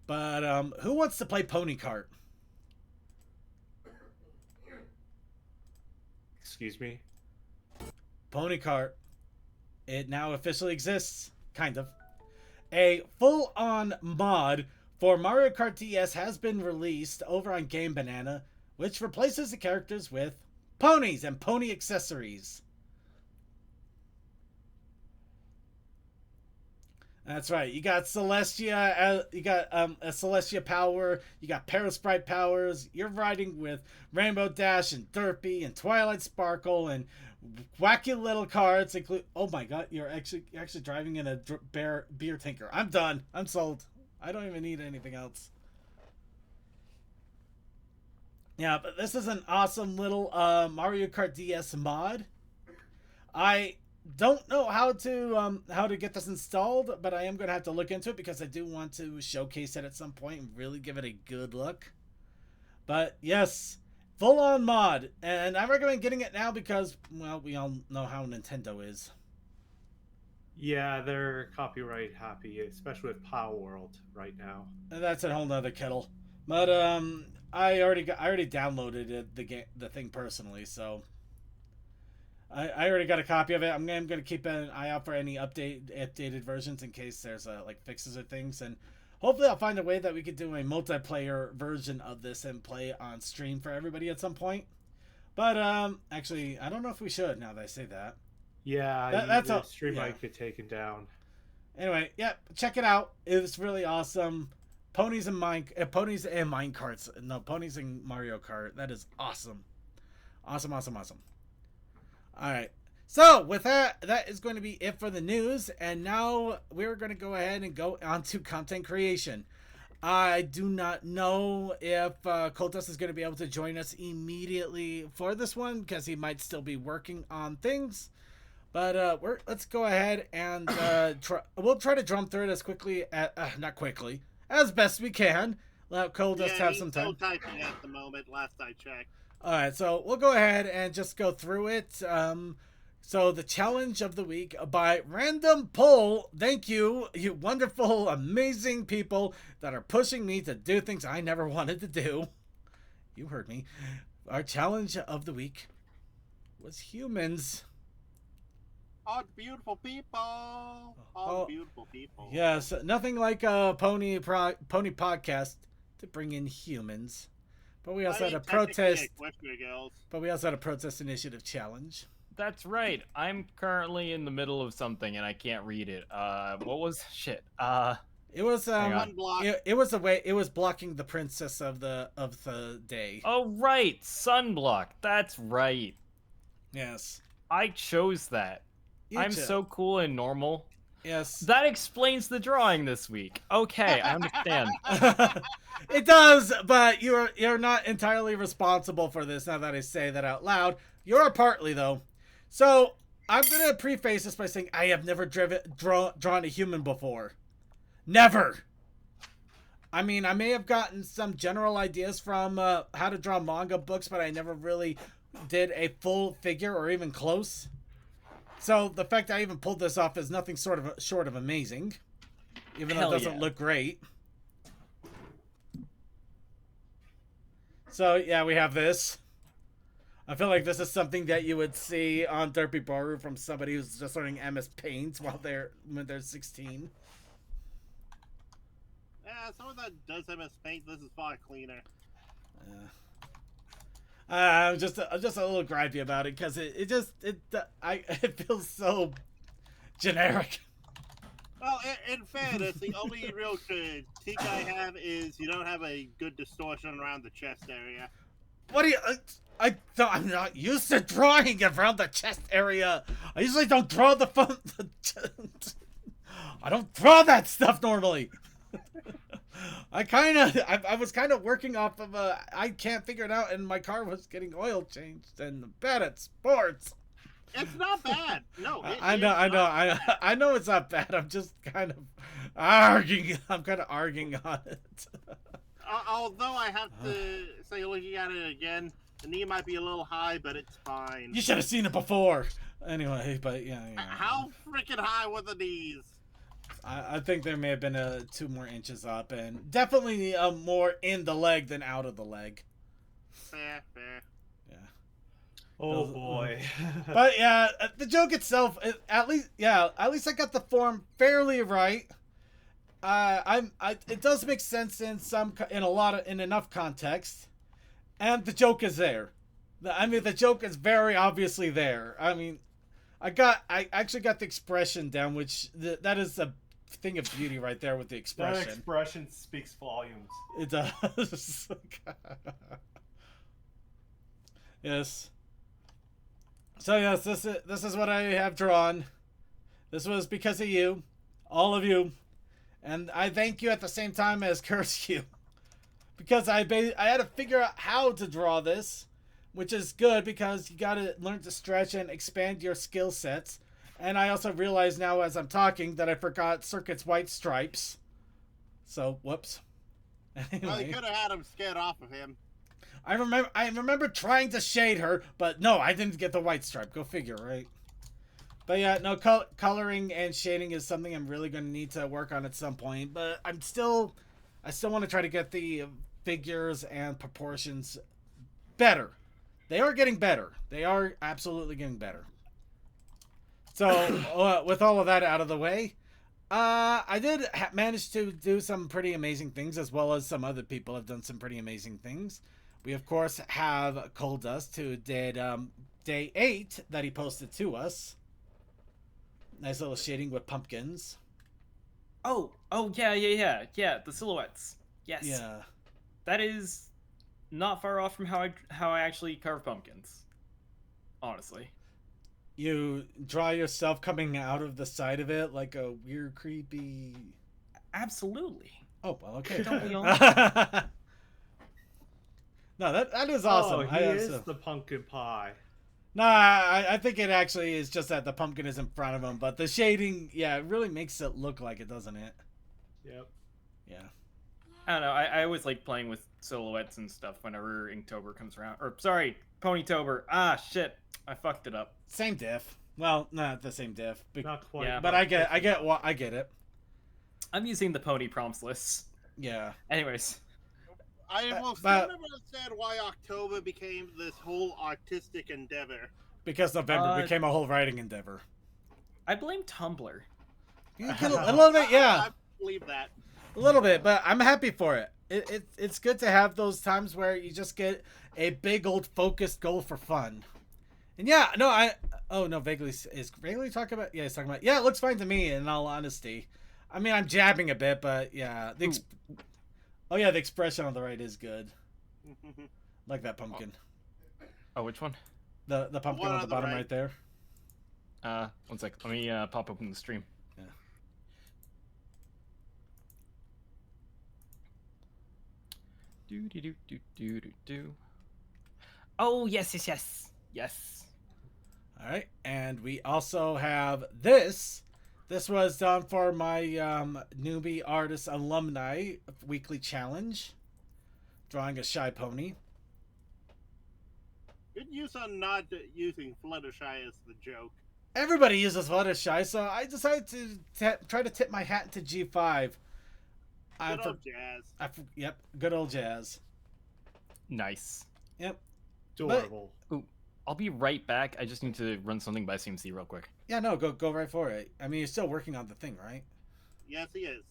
But who wants to play Pony Kart? Excuse me? Pony Kart. It now officially exists. Kind of. A full-on mod for Mario Kart DS has been released over on Game Banana, which replaces the characters with ponies and pony accessories. That's right. You got Celestia, you got a Celestia power, you got Parasprite powers. You're riding with Rainbow Dash and Derpy and Twilight Sparkle and wacky little carts include. Oh my god, you're actually driving in a beer tanker. I'm done. I'm sold. I don't even need anything else. Yeah, but this is an awesome little Mario Kart DS mod. I don't know how to get this installed, but I am going to have to look into it because I do want to showcase it at some point and really give it a good look. But yes, full-on mod, and I recommend getting it now because, well, we all know how Nintendo is. Yeah, they're copyright happy, especially with Power World right now. And that's a whole nother kettle. But I already downloaded it, the thing personally, so I already got a copy of it. I'm going to keep an eye out for any updated versions in case there's like fixes or things, and hopefully I'll find a way that we could do a multiplayer version of this and play it on stream for everybody at some point. But actually, I don't know if we should now that I say that. Yeah, that's the stream might get taken down. Anyway, yeah, check it out. It's really awesome. Ponies and minecarts. No, ponies and Mario Kart. That is awesome. Awesome. All right. So with that is going to be it for the news. And now we're going to go ahead and go on to content creation. I do not know if Cortez is going to be able to join us immediately for this one because he might still be working on things. But let's go ahead and we'll try to drum through it as best we can. Let Cole just have some time. He's still typing at the moment, last I checked. Alright, so we'll go ahead and just go through it. So the challenge of the week by random poll. Thank you, you wonderful, amazing people that are pushing me to do things I never wanted to do. You heard me. Our challenge of the week was humans. All the beautiful people. All the beautiful people. Yes, nothing like a pony podcast to bring in humans. But we also had a protest. But we also had a protest initiative challenge. That's right. I'm currently in the middle of something and I can't read it. What was shit? It was it was blocking the princess of the day. Oh right, sunblock. That's right. Yes. I chose that. I'm so cool and normal. Yes. That explains the drawing this week. Okay, I understand. It does, but you're not entirely responsible for this now that I say that out loud. You're partly, though. So, I'm going to preface this by saying I have never drawn a human before. Never! I mean, I may have gotten some general ideas from how to draw manga books, but I never really did a full figure or even close. So the fact that I even pulled this off is nothing short of amazing, even though it doesn't look great. So yeah, we have this. I feel like this is something that you would see on Derpy Baru from somebody who's just learning MS Paint when they're 16. Yeah, someone that does MS Paint, this is far cleaner. I'm just a little gripey about it because it feels so generic. Well, in fairness, the only real critique I have is you don't have a good distortion around the chest area. What do you? I'm not used to drawing around the chest area. I usually don't draw the fun. I don't draw that stuff normally. I was kind of working off of I can't figure it out, and my car was getting oil changed, and I'm bad at sports. It's not bad. No, I know it's not bad. I'm just kind of arguing. I'm kind of arguing on it. Although I have to say, looking at it again, the knee might be a little high, but it's fine. You should have seen it before. Anyway, but yeah. How freaking high were the knees? I think there may have been 2 more inches up, and definitely more in the leg than out of the leg. Fair. Yeah. Oh boy. But yeah, the joke itself, at least I got the form fairly right. It does make sense in enough context, and the joke is there. The joke is very obviously there. I actually got the expression down, which that is a thing of beauty right there with the expression. That expression speaks volumes. It does. Yes. So yes, this is what I have drawn. This was because of you, all of you, and I thank you at the same time as curse you, because I had to figure out how to draw this, which is good because you got to learn to stretch and expand your skill sets. And I also realize now as I'm talking that I forgot Circuit's white stripes. So whoops. Anyway. Well, you could have had him scared off of him. I remember trying to shade her, but no, I didn't get the white stripe. Go figure, right? But yeah, no, coloring and shading is something I'm really going to need to work on at some point. But I still want to try to get the figures and proportions better. They are getting better. They are absolutely getting better. So with all of that out of the way, I did manage to do some pretty amazing things, as well as some other people have done some pretty amazing things. We, of course, have Cold Dust, who did day 8 that he posted to us. Nice little shading with pumpkins. Oh, yeah, the silhouettes. Yes. Yeah. That is not far off from how I actually carve pumpkins. Honestly. You draw yourself coming out of the side of it like a weird, creepy... Absolutely. Oh, well, okay. Don't we all? No, that is awesome. Oh, he is the pumpkin pie. Nah, I think it actually is just that the pumpkin is in front of him, but the shading, yeah, it really makes it look like it, doesn't it? Yep. Yeah. I don't know. I always like playing with silhouettes and stuff whenever Inktober comes around. Or, sorry, Ponytober. Ah, shit. I fucked it up. Same diff. Well, not the same diff. Not quite. Yeah. But I get it. I'm using the pony prompts lists. Yeah. Anyways. I will still never understand why October became this whole artistic endeavor. Because November became a whole writing endeavor. I blame Tumblr. A little bit, yeah. I believe that. A little bit, but I'm happy for it. It's good to have those times where you just get a big old focused goal for fun. And yeah, no, Vaguely is Vaguely talking about? Yeah, he's talking about. Yeah, it looks fine to me. In all honesty, I mean, I'm jabbing a bit, but yeah, the expression on the right is good. Like that pumpkin. Oh, which one? The pumpkin on the bottom right there. 1 sec. Let me pop open the stream. Yeah. Do. Oh, yes. All right, and we also have this. This was done for my newbie artist alumni weekly challenge. Drawing a shy pony. Good use on not using Fluttershy as the joke. Everybody uses Fluttershy, so I decided to try to tip my hat into G5. Good old Jazz. Yep, good old Jazz. Nice. Yep. Adorable. I'll be right back. I just need to run something by CMC real quick. Yeah, no, go right for it. I mean, you're still working on the thing, right? Yes, he is.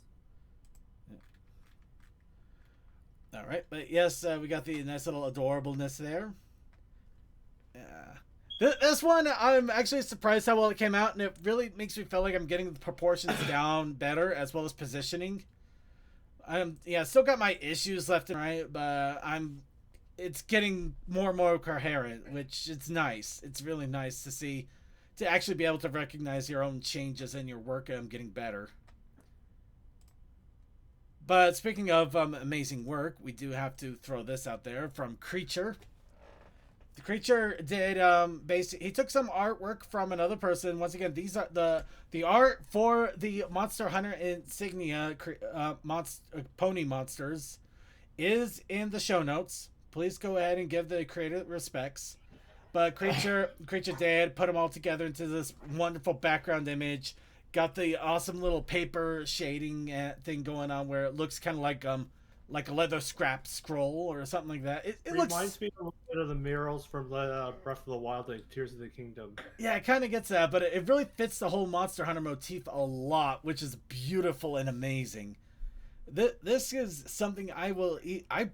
All right, but yes, we got the nice little adorableness there. This one, I'm actually surprised how well it came out, and it really makes me feel like I'm getting the proportions down better, as well as positioning. Yeah, still got my issues left and right, but it's getting more and more coherent, which it's nice. It's really nice to see, to actually be able to recognize your own changes in your work and getting better. But speaking of amazing work, we do have to throw this out there from Creature. The Creature did basically, he took some artwork from another person. Once again, these are the art for the Monster Hunter insignia pony monsters is in the show notes. Please go ahead and give the creator respects. But Creature did put them all together into this wonderful background image. Got the awesome little paper shading thing going on where it looks kind of like a leather scrap scroll or something like that. It reminds me a little bit of the murals from Breath of the Wild and Tears of the Kingdom. Yeah, it kind of gets that, but it really fits the whole Monster Hunter motif a lot, which is beautiful and amazing. This is something I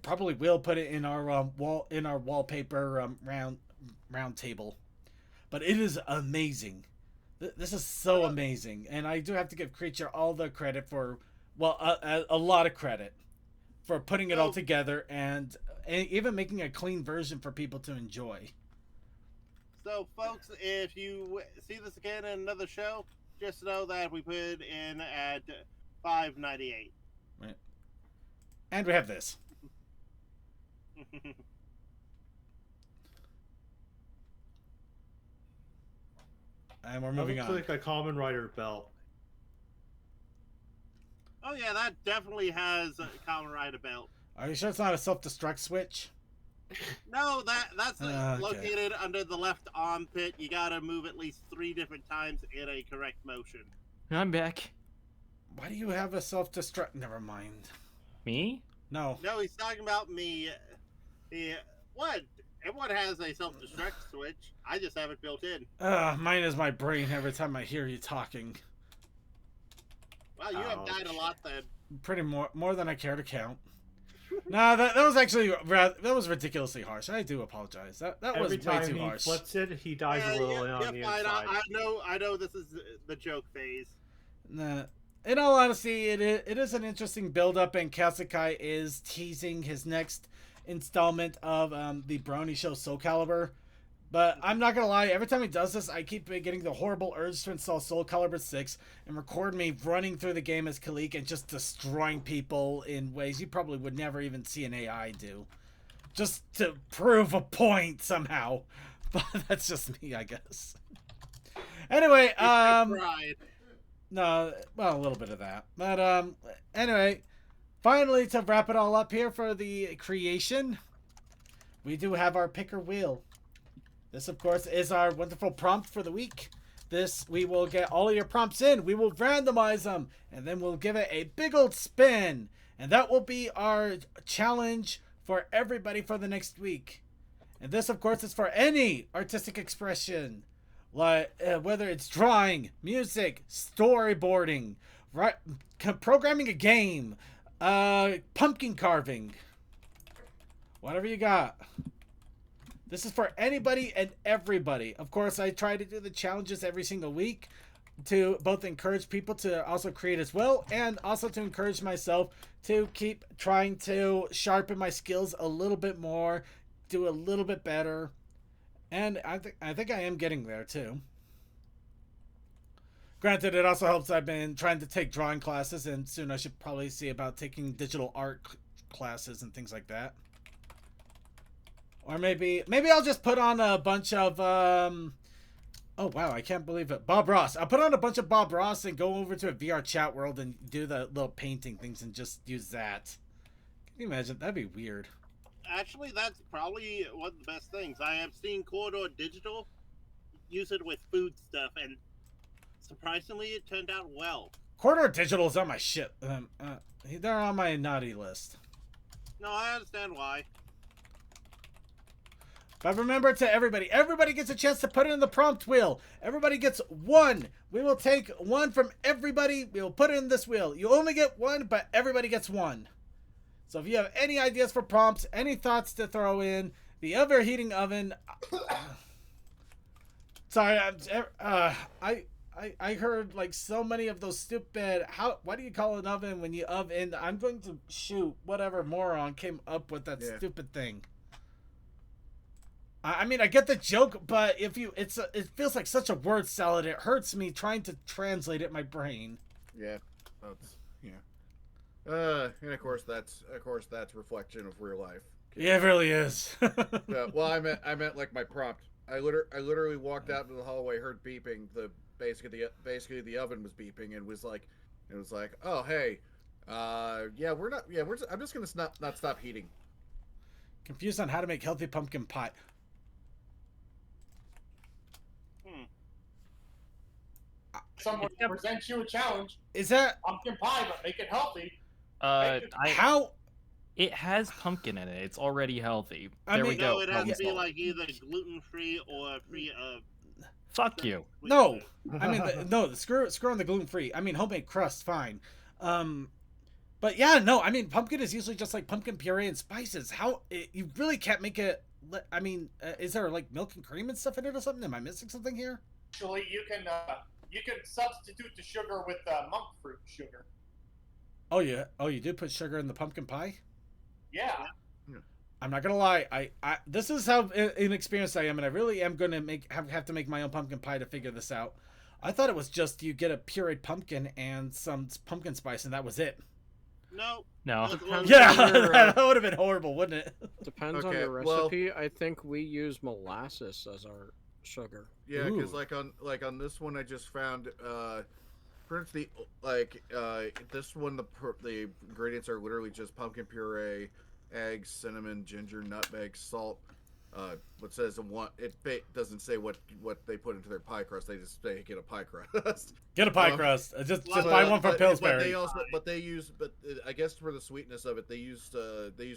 probably will put it in our wallpaper round table, but it is amazing. This is so amazing, and I do have to give Creature all the credit for, well, a lot of credit for putting it all together and even making a clean version for people to enjoy. So, folks, if you see this again in another show, just know that we put it in at $5.98. Right. And we have this. And we're moving on. Looks like a Common Rider belt. Oh yeah, that definitely has a Kamen Rider belt. Are you sure it's not a self-destruct switch? No, that's Okay. located under the left armpit. You gotta move at least 3 different times in a correct motion. I'm back. Why do you have a self-destruct? Never mind. Me? No. No, he's talking about me. What? Everyone has a self-destruct switch. I just have it built in. Mine is my brain every time I hear you talking. Well, you have died a lot then. Pretty more than I care to count. No, that was actually that was ridiculously harsh. I do apologize. That was way too harsh. Every time he flips it, he dies a little on the fine. inside. I know this is the joke phase. Nah. In all honesty, it is an interesting build-up, and Kasukai is teasing his next installment of the Brony show Soul Calibur. But I'm not gonna lie, every time he does this, I keep getting the horrible urge to install Soul Calibur 6 and record me running through the game as Kalik and just destroying people in ways you probably would never even see an AI do. Just to prove a point somehow. But that's just me, I guess. Anyway, no, well, a little bit of that. But anyway, finally, to wrap it all up here for the creation, we do have our picker wheel. This, of course, is our wonderful prompt for the week. This, we will get all of your prompts in. We will randomize them, and then we'll give it a big old spin. And that will be our challenge for everybody for the next week. And this, of course, is for any artistic expression. Like, whether it's drawing, music, storyboarding, programming a game, pumpkin carving. Whatever you got. This is for anybody and everybody. Of course, I try to do the challenges every single week to both encourage people to also create as well, and also to encourage myself to keep trying to sharpen my skills a little bit more, do a little bit better. And I think I am getting there too. Granted, it also helps I've been trying to take drawing classes, and soon I should probably see about taking digital art classes and things like that. Or maybe I'll just put on a bunch of, oh wow, I can't believe it. Bob Ross. I'll put on a bunch of Bob Ross and go over to a VR chat world and do the little painting things and just use that. Can you imagine? That'd be weird. Actually, that's probably one of the best things. I have seen Corridor Digital use it with food stuff, and surprisingly, it turned out well. Corridor Digital's on my shit. They're on my naughty list. No, I understand why. But remember, to everybody gets a chance to put it in the prompt wheel. Everybody gets one. We will take one from everybody. We will put it in this wheel. You only get one, but everybody gets one. So if you have any ideas for prompts, any thoughts to throw in, the overheating oven. Sorry, I heard like so many of those stupid. Why do you call it an oven when you oven? I'm going to shoot whatever moron came up with that stupid thing. I mean, I get the joke, but if you, it feels like such a word salad. It hurts me trying to translate it in my brain. Yeah, that's and of course that's reflection of real life. Yeah, it really is. Well, I meant like my prompt. I literally walked out into the hallway, heard beeping. Basically the oven was beeping, and was like, oh hey, I'm just gonna not stop heating. Confused on how to make healthy pumpkin pie. Someone presents you a challenge. Is that pumpkin pie, but make it healthy? how? It has pumpkin in it. It's already healthy. I There mean- we go. So it has to be Problem like either gluten-free or free of... Fuck you. No, I mean no. Screw on the gluten free. I mean homemade crust, fine. But yeah, no. I mean pumpkin is usually just like pumpkin puree and spices. You really can't make it. I mean, is there like milk and cream and stuff in it or something? Am I missing something here? Actually, you can substitute the sugar with monk fruit sugar. Oh yeah. Oh, you do put sugar in the pumpkin pie? Yeah. I'm not gonna lie. This is how inexperienced I am, and I really am gonna have to make my own pumpkin pie to figure this out. I thought it was just you get a pureed pumpkin and some pumpkin spice, and that was it. No. No. Yeah, that would have been horrible, wouldn't it? Depends on Okay, the recipe. I think we use molasses as our sugar. Yeah, because Ooh. like on this one I just found this one the ingredients are literally just pumpkin puree, eggs, cinnamon, ginger, nutmeg, salt. What says it doesn't say what they put into their pie crust. They just say get a pie crust. Get a pie crust. Just buy one from Pillsbury. I guess for the sweetness of it, they use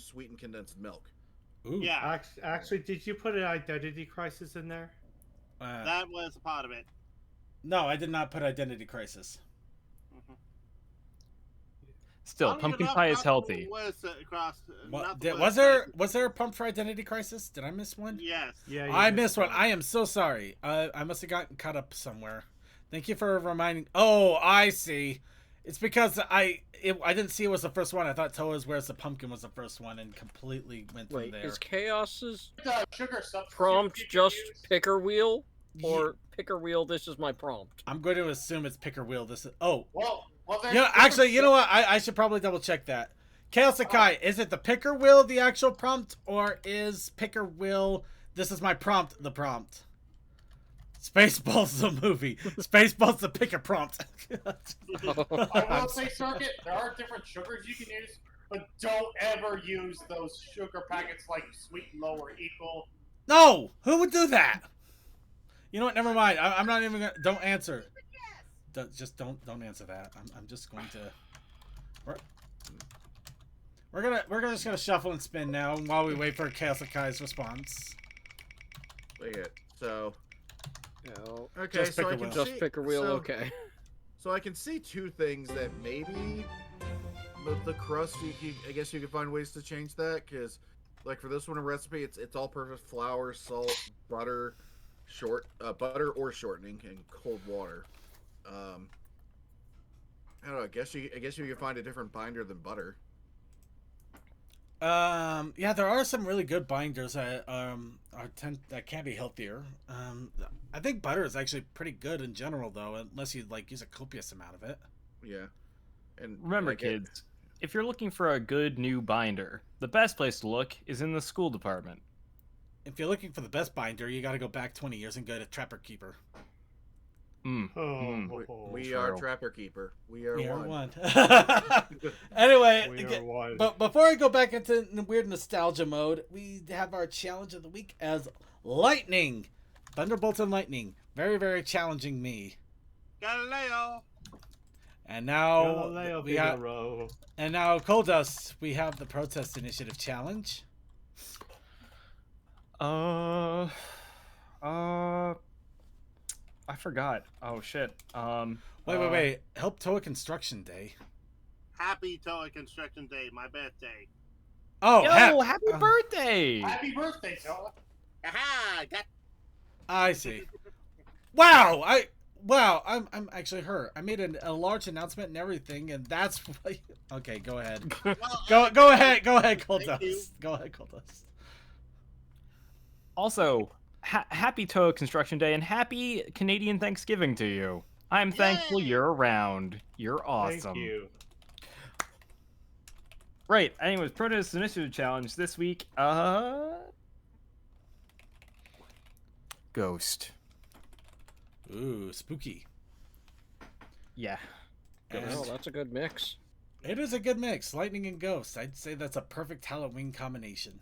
sweetened condensed milk. Ooh. Yeah, Actually, did you put an identity crisis in there? that was a part of it. No, I did not put identity crisis. Still, Funny pumpkin enough, pie is not healthy. the worst across- What, not the was worst there a pump for identity crisis? Did I miss one? Yes. Yeah, you I missed one. I am so sorry. I must have gotten caught up somewhere. Thank you for reminding. Oh, I see. It's because I didn't see it was the first one. I thought TOA's Where's the Pumpkin was the first one and completely went from Wait, there. is Chaos's The sugar substitute prompt you can just use. picker wheel? Or picker wheel, this is my prompt? I'm going to assume it's picker wheel. This is Well, there's actually, you know what? I should probably double check that. Chaos Sakai, is it the picker wheel the actual prompt, or is picker wheel this is my prompt the prompt? Spaceballs the movie. Spaceballs the picker prompt. I will say, Circuit, there are different sugars you can use, but don't ever use those sugar packets like sweet and low or equal. No, who would do that? You know what? Never mind. I'm not even gonna. Don't answer. Just don't answer that. I'm just going to. We're just gonna shuffle and spin now while we wait for Chaos Sakai's response. Wait, so No. okay, Just so picker I can wheel. Just see, picker wheel, so, okay. So I can see two things that maybe the crust. I guess you could find ways to change that, because like for this one, a recipe, it's all perfect flour, salt, butter, butter or shortening, and cold water. I don't know. I guess you could find a different binder than butter. Yeah, there are some really good binders that that can be healthier. I think butter is actually pretty good in general, though, unless you like use a copious amount of it. Yeah, and Remember, like, kids, if you're looking for a good new binder, the best place to look is in the school department. If you're looking for the best binder, you got to go back 20 years and go to Trapper Keeper. We are Trapper Keeper. We are one. Anyway, We are one. but before I go back into weird nostalgia mode, we have our challenge of the week as lightning, Thunderbolts and lightning. Very, very challenging me. Galileo. And now Galileo we have, Figaro. and now Coldust, we have the Protest Initiative challenge. I forgot. Oh shit. Wait. Help TOA Construction Day. Happy TOA Construction Day, my birthday. Oh, Happy birthday! Happy birthday, Toa. Aha! I see. Wow, I'm actually hurt. I made a large announcement and everything, and that's okay. Go ahead. Well, Go ahead, Thank you. Cortez. Go ahead, Cortez. Also, happy TOA Construction Day and happy Canadian Thanksgiving to you. I'm thankful Yay! you're around. You're awesome. Thank you. Right. Anyways, Protest Initiative Challenge this week. Ghost. Ooh, spooky. Yeah. Oh, that's a good mix. It is a good mix, lightning and ghosts. I'd say that's a perfect Halloween combination.